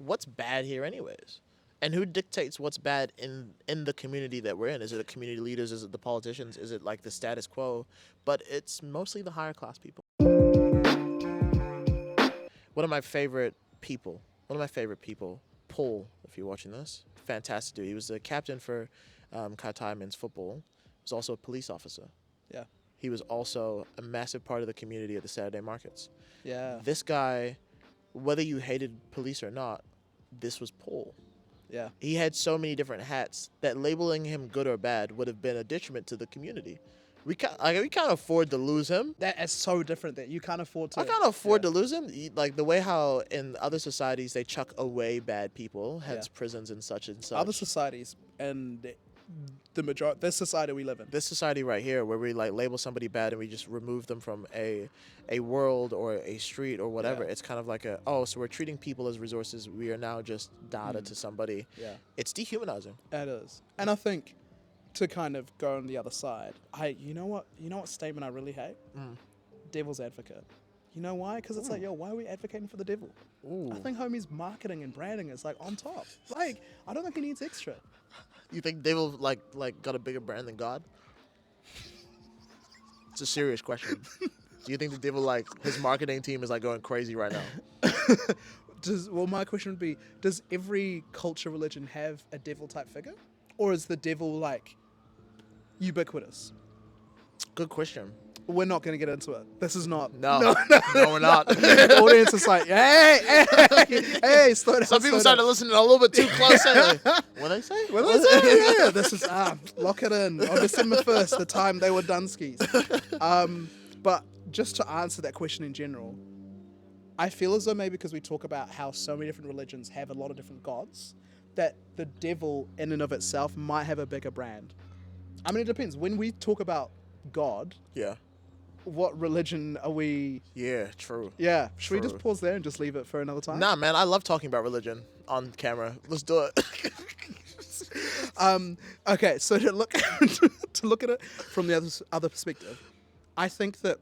what's bad here anyways? And who dictates what's bad in the community that we're in? Is it the community leaders? Is it the politicians? Is it like the status quo? But it's mostly the higher class people. One of my favorite people. One of my favorite people. Paul, if you're watching this, fantastic dude. He was the captain for Kai Tai men's football. He was also a police officer. Yeah. He was also a massive part of the community at the Saturday markets. Yeah. This guy, whether you hated police or not, this was Paul. Yeah. He had so many different hats that labeling him good or bad would have been a detriment to the community. We can't afford to lose him. That is so different that you can't afford to. I can't afford to lose him. Like the way how in other societies they chuck away bad people, hence prisons and such and such. Other societies and the majority, this society we live in. This society right here, where we like label somebody bad and we just remove them from a world or a street or whatever. Yeah. It's kind of like so we're treating people as resources. We are now just data to somebody. Yeah. It's dehumanizing. It is. And I think to kind of go on the other side, you know what statement I really hate? Devil's advocate. You know why? Because it's like, yo, why are we advocating for the devil? Ooh. I think homie's marketing and branding is like on top. Like, I don't think he needs extra. You think Devil like got a bigger brand than God? It's a serious question. Do you think the Devil like his marketing team is like going crazy right now? My question would be, does every culture, religion have a devil type figure? Or is the devil like ubiquitous? Good question. We're not going to get into it. This is not. No, we're not. The audience is like, hey, slow down. Some people slow down. started listening a little bit too close. What they say? Yeah, this is lock it in on December 1st, the time they were Dunskies. But just to answer that question in general, I feel as though maybe because we talk about how so many different religions have a lot of different gods, that the devil in and of itself might have a bigger brand. I mean, it depends. When we talk about God, Yeah. what religion are we? Yeah, true. Yeah. Should we True. just pause there and just leave it for another time? Nah, man, I love talking about religion on camera. Let's do it. Okay, so to look to look at it from the other perspective, I think that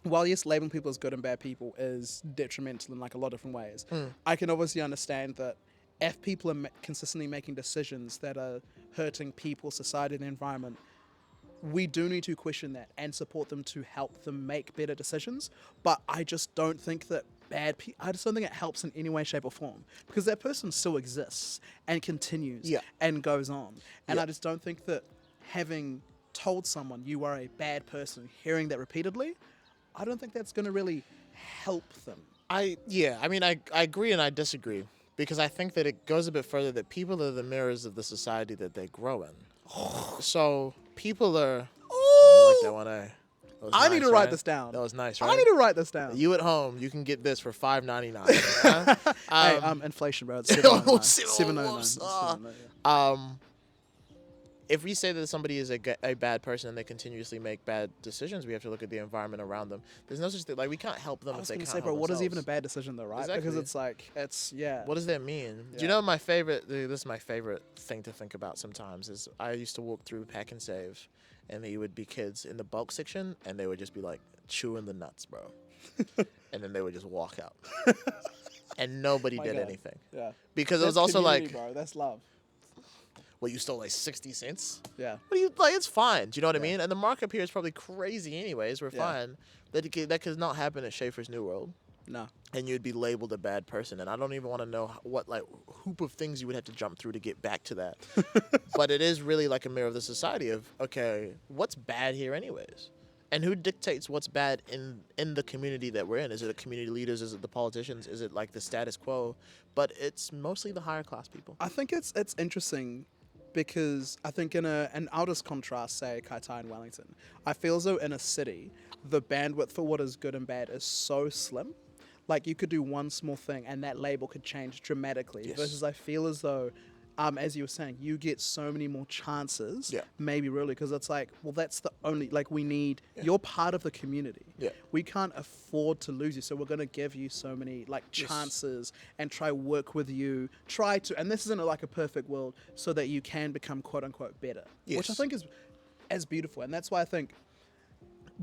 while yes, labeling people as good and bad people is detrimental in like a lot of different ways, I can obviously understand that if people are consistently making decisions that are hurting people, society, and the environment, we do need to question that and support them to help them make better decisions. But I just don't think that I just don't think it helps in any way, shape, or form, because that person still exists and continues and goes on. And I just don't think that having told someone you are a bad person, hearing that repeatedly, I don't think that's going to really help them. I agree and I disagree, because I think that it goes a bit further that people are the mirrors of the society that they grow in. So people are. I like that one, eh? That was I need nice, to write right? this down. That was nice, right? I need to write this down. You at home, you can get this for $5.99. Hey, inflation, bro. It's $7.99. $7.99. If we say that somebody is a bad person and they continuously make bad decisions, we have to look at the environment around them. There's no such thing. Like, we can't help them I if was they going can't to say, help bro, what is themselves. even a bad decision, though, right? Exactly. Because it's like, What does that mean? Do you know my favorite? This is my favorite thing to think about sometimes. Is I used to walk through Pack and Save, and there would be kids in the bulk section, and they would just be like chewing the nuts, bro, and then they would just walk out, and nobody did anything. Yeah. Because it was That's also like, community, bro. That's love. well, you stole like 60 cents. Yeah. What do you like? It's fine. Do you know what I mean? And the markup here is probably crazy, anyways. We're fine. That could not happen at Schaefer's New World. No. And you'd be labeled a bad person. And I don't even want to know what like hoop of things you would have to jump through to get back to that. But it is really like a mirror of the society of, okay, what's bad here anyways? And who dictates what's bad in the community that we're in? Is it the community leaders? Is it the politicians? Is it like the status quo? But it's mostly the higher class people. I think it's interesting because I think and I'll just contrast, say, Kai Tai and Wellington. I feel as though in a city, the bandwidth for what is good and bad is so slim. Like, you could do one small thing and that label could change dramatically. Yes. Versus I feel as though, as you were saying, you get so many more chances, Yeah. maybe really, because it's like, well, that's the only, like, we need, you're part of the community. Yeah. We can't afford to lose you, so we're going to give you so many, like, chances and try work with you, and this isn't like a perfect world, so that you can become quote-unquote better, which I Yes. think is as beautiful. And that's why I think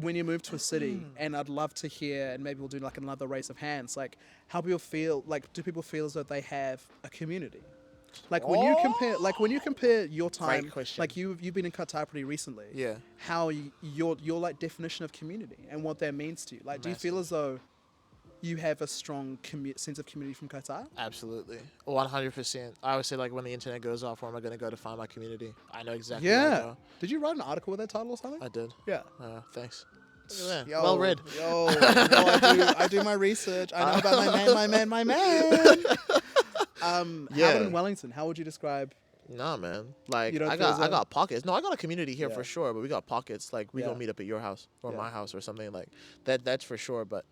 when you move to a city, and I'd love to hear, and maybe we'll do like another raise of hands, like how people feel, like do people feel as though they have a community? Like when you compare your time, question. like you've been in Qatar pretty recently. Yeah. How your like definition of community and what that means to you. Like, do you feel as though you have a strong sense of community from Qatar? Absolutely. 100%. I always say, like, when the internet goes off, where am I going to go to find my community? I know exactly where to go. Did you write an article with that title or something? I did. Yeah. Thanks. Look at that. Yo, Well read. Yo, I do my research. I know about my man. How about in Wellington? How would you describe? Nah, man. Like, You don't I feel as though- got pockets. No, I got a community here Yeah. for sure, but we got pockets. Like, we Yeah. gonna meet up at your house or Yeah. my house or something like that. That's for sure. But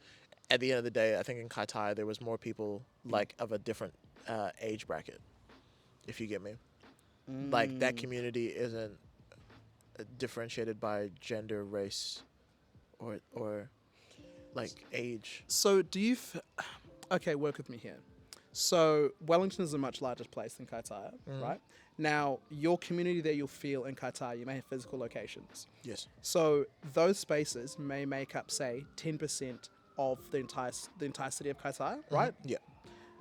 at the end of the day, I think in Kai there was more people like of a different age bracket, if you get me. Like, that community isn't differentiated by gender, race, or like age. So do you? Okay, work with me here. So Wellington is a much larger place than Kaitaia, right? Now, your community that you'll feel in Kaitaia, you may have physical locations. Yes. So those spaces may make up, say, 10% of the entire city of Kaitaia, right? Yeah.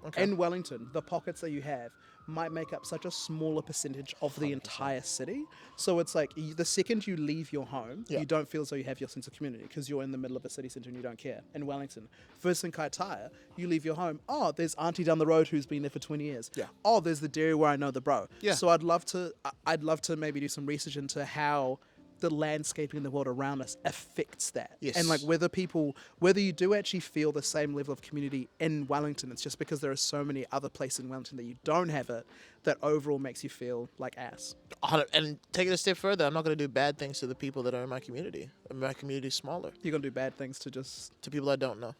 Okay. In Wellington, the pockets that you have might make up such a smaller percentage of the entire city. So it's like the second you leave your home, Yeah. you don't feel as though you have your sense of community because you're in the middle of a city centre and you don't care. In Wellington, first in Kaitaia, you leave your home. Oh, there's auntie down the road who's been there for 20 years. Yeah. Oh, there's the dairy where I know the bro. Yeah. So I'd love to maybe do some research into how the landscaping in the world around us affects that. Yes. And like whether you do actually feel the same level of community in Wellington, it's just because there are so many other places in Wellington that you don't have it, that overall makes you feel like ass. And take it a step further, I'm not going to do bad things to the people that are in my community. My community is smaller. You're going to do bad things to just... To people I don't know.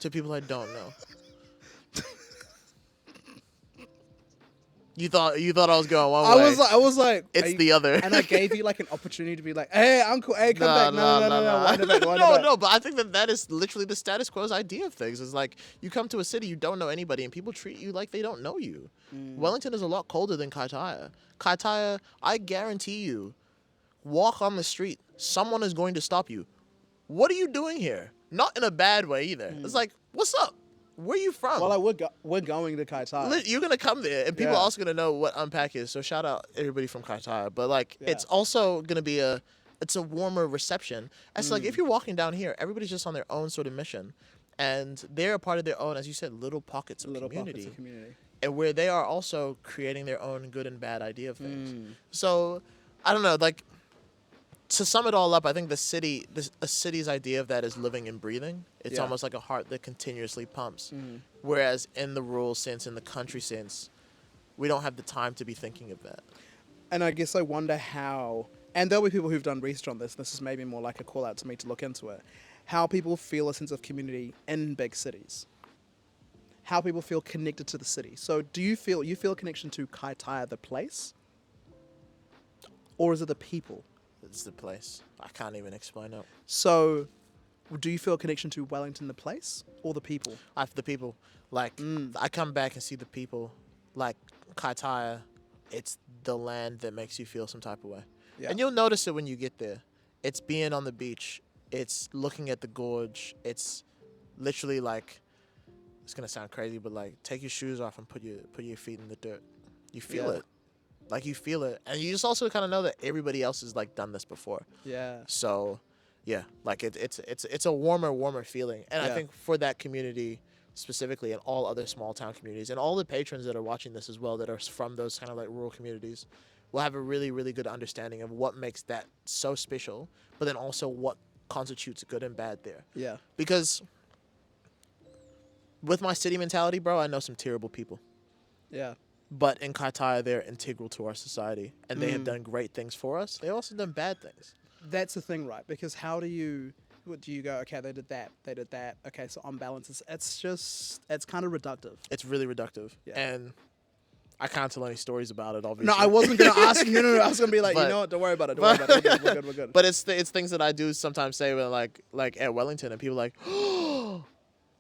To people I don't know. You thought I was going one way. I was like... It's the other. And I gave you like an opportunity to be like, hey, uncle, hey, come back. No. Wind it back, wind it back. No, but I think that is literally the status quo's idea of things. It's like, you come to a city, you don't know anybody, and people treat you like they don't know you. Wellington is a lot colder than Kaitaia. Kaitaia, I guarantee you, walk on the street, someone is going to stop you. What are you doing here? Not in a bad way either. It's like, what's up? Where are you from? Well, we're going to Kaitaia. You're going to come there, and people Yeah. are also going to know what Unpack is. So shout out everybody from Kaitaia. But, like, Yeah. it's also going to be a warmer reception. It's like, if you're walking down here, everybody's just on their own sort of mission. And they're a part of their own, as you said, little pockets of community. And where they are also creating their own good and bad idea of things. So, I don't know, like, to sum it all up, I think a city's idea of that is living and breathing. It's Yeah. almost like a heart that continuously pumps. Whereas in the rural sense, in the country sense, we don't have the time to be thinking of that. And I guess I wonder how, and there'll be people who've done research on this, this is maybe more like a call out to me to look into it, how people feel a sense of community in big cities. How people feel connected to the city. So do you feel a connection to Kaitaia, the place? Or is it the people? It's the place. I can't even explain it. So do you feel a connection to Wellington, the place, or the people? The people. Like, I come back and see the people. Like, Kaitaia, it's the land that makes you feel some type of way. Yeah. And you'll notice it when you get there. It's being on the beach. It's looking at the gorge. It's literally like, it's going to sound crazy, but like, take your shoes off and put your feet in the dirt. You feel Yeah. it. Like, you feel it. And you just also kind of know that everybody else has, like, done this before. Yeah. So, yeah, like, it's a warmer feeling. And I Yeah. think for that community specifically, and all other small town communities, and all the patrons that are watching this as well that are from those kind of like rural communities, will have a really, really good understanding of what makes that so special, but then also what constitutes good and bad there. Yeah. Because with my city mentality, bro, I know some terrible people. Yeah. But in Kaitaia, they're integral to our society, and they have done great things for us. They've also done bad things. That's the thing, right? Because how do you go, okay, they did that, okay, so on balance, it's kind of reductive. It's really reductive. Yeah. And I can't tell any stories about it, obviously. No, I wasn't going to ask you. No, I was going to be like, But- you know what, don't worry about it. We're good. But it's things that I do sometimes say when like at Wellington, and people are like,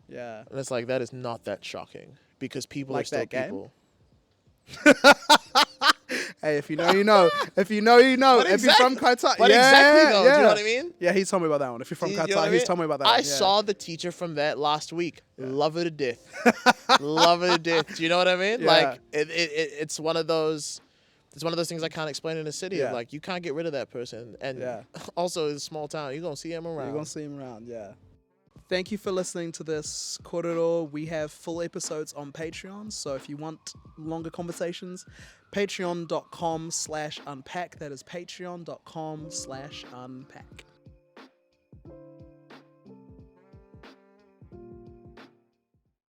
Yeah. and it's like, that is not that shocking, because people Like are still that game? people. Hey, if you know, you know. If you know, you know. But If you're from Qatar, But yeah, exactly though, yeah. do you know what I mean? Yeah, he's told me about that one. If you're from You know Qatar, what I he's mean? told me about that I one. Yeah. saw the teacher from that last week. Love her to death. Love her to death. Do you know what I mean? Yeah. Like it's one of those. It's one of those things I can't explain in a city. Yeah. Of like you can't get rid of that person, and Yeah. also it's a small town. You're gonna see him around. You're going to see him around, yeah. Thank you for listening to this Kororo. We have full episodes on Patreon, so if you want longer conversations, patreon.com/unpack. That is patreon.com/unpack.